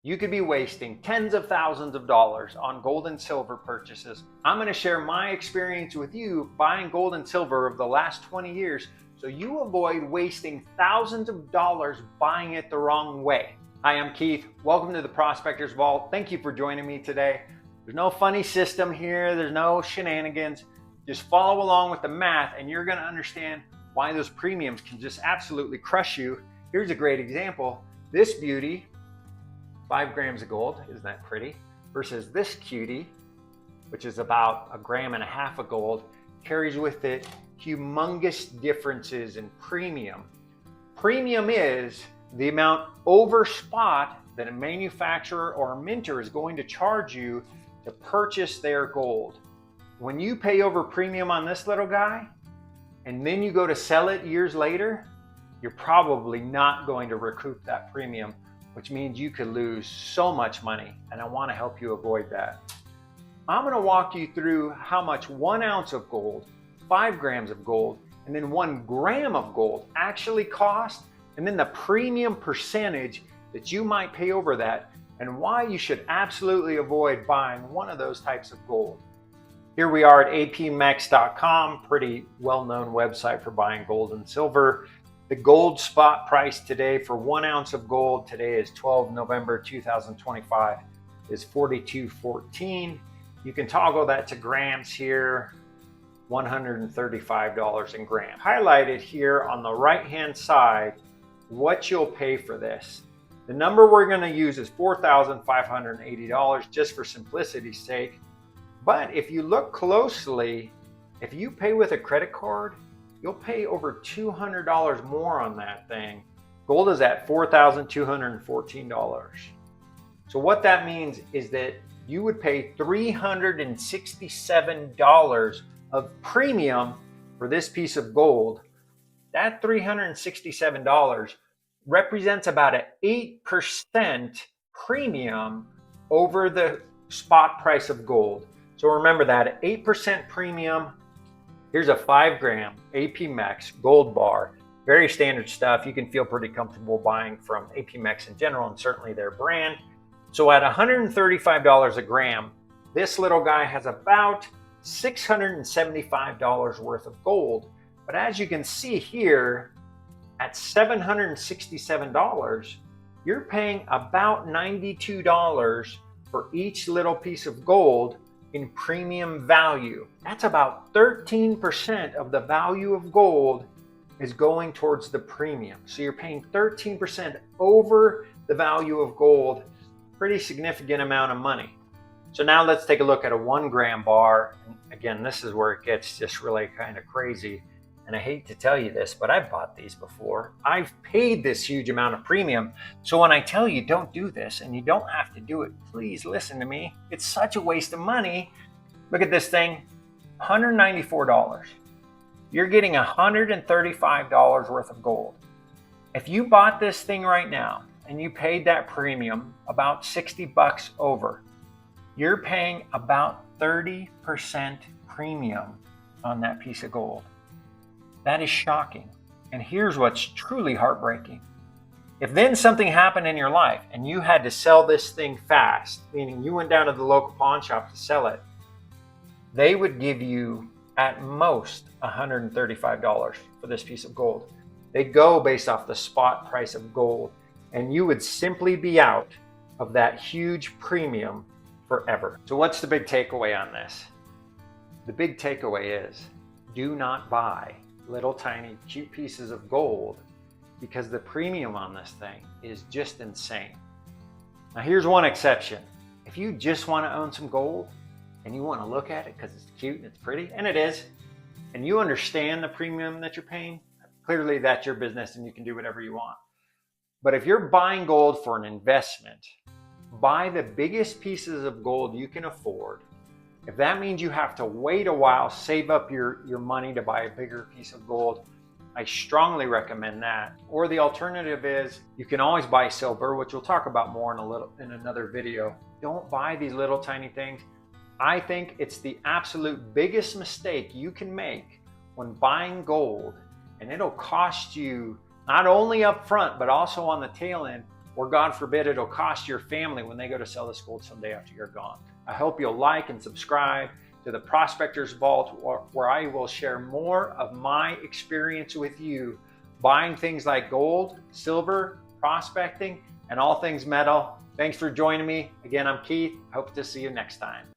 You could be wasting tens of thousands of dollars on gold and silver purchases. I'm going to share my experience with you buying gold and silver over the last 20 years so you avoid wasting thousands of dollars buying it the wrong way. Hi, I'm Keith. Welcome to the Prospector's Vault. Thank you for joining me today. There's no funny system here. There's no shenanigans. Just follow along with the math and you're going to understand why those premiums can just absolutely crush you. Here's a great example. This beauty, 5 grams of gold, isn't that pretty? Versus this cutie, which is about 1.5 grams of gold, carries with it humongous differences in premium. Premium is the amount over spot that a manufacturer or a minter is going to charge you to purchase their gold. When you pay over premium on this little guy, and then you go to sell it years later, you're probably not going to recoup that premium, which means you could lose so much money, and I want to help you avoid that. I'm going to walk you through how much 1 ounce of gold, 5 grams of gold, and then 1 gram of gold actually cost, and then the premium percentage that you might pay over that, and why you should absolutely avoid buying one of those types of gold. Here we are at apmex.com, pretty well-known website for buying gold and silver. The gold spot price today for 1 ounce of gold, today is 12 November 2025, is $42.14. You can toggle that to grams here, $135 in grams. Highlighted here on the right-hand side, what you'll pay for this. The number we're going to use is $4,580 just for simplicity's sake. But if you look closely, if you pay with a credit card, you'll pay over $200 more on that thing. Gold is at $4,214. So what that means is that you would pay $367 of premium for this piece of gold. That $367 represents about an 8% premium over the spot price of gold. So remember that 8% premium. Here's a 5 gram APmex gold bar, very standard stuff. You can feel pretty comfortable buying from APmex in general and certainly their brand. So at $135 a gram, this little guy has about $675 worth of gold. But as you can see here, at $767, you're paying about $92 for each little piece of gold in premium value. That's about 13% of the value of gold is going towards the premium. So you're paying 13% over the value of gold, pretty significant amount of money. So now let's take a look at a 1 gram bar. And again, this is where it gets just really kind of crazy. And I hate to tell you this, but I've bought these before. I've paid this huge amount of premium. So when I tell you don't do this and you don't have to do it, please listen to me. It's such a waste of money. Look at this thing, $194. You're getting $135 worth of gold. If you bought this thing right now and you paid that premium about 60 bucks over, you're paying about 30% premium on that piece of gold. That is shocking. And here's what's truly heartbreaking. If then something happened in your life and you had to sell this thing fast, meaning you went down to the local pawn shop to sell it, they would give you at most $135 for this piece of gold. They go based off the spot price of gold, and you would simply be out of that huge premium forever. So what's the big takeaway on this? The big takeaway is do not buy little tiny cute pieces of gold because the premium on this thing is just insane. Now here's one exception. If you just want to own some gold and you want to look at it because it's cute and it's pretty, and it is, and you understand the premium that you're paying, clearly that's your business and you can do whatever you want. But if you're buying gold for an investment, buy the biggest pieces of gold you can afford. If that means you have to wait a while, save up your money to buy a bigger piece of gold, I strongly recommend that. Or the alternative is you can always buy silver, which we'll talk about more in another video. Don't buy these little tiny things. I think it's the absolute biggest mistake you can make when buying gold, and it'll cost you not only up front, but also on the tail end, or God forbid, it'll cost your family when they go to sell this gold someday after you're gone. I hope you'll like and subscribe to the Prospector's Vault, where I will share more of my experience with you buying things like gold, silver, prospecting, and all things metal. Thanks for joining me. Again, I'm Keith. Hope to see you next time.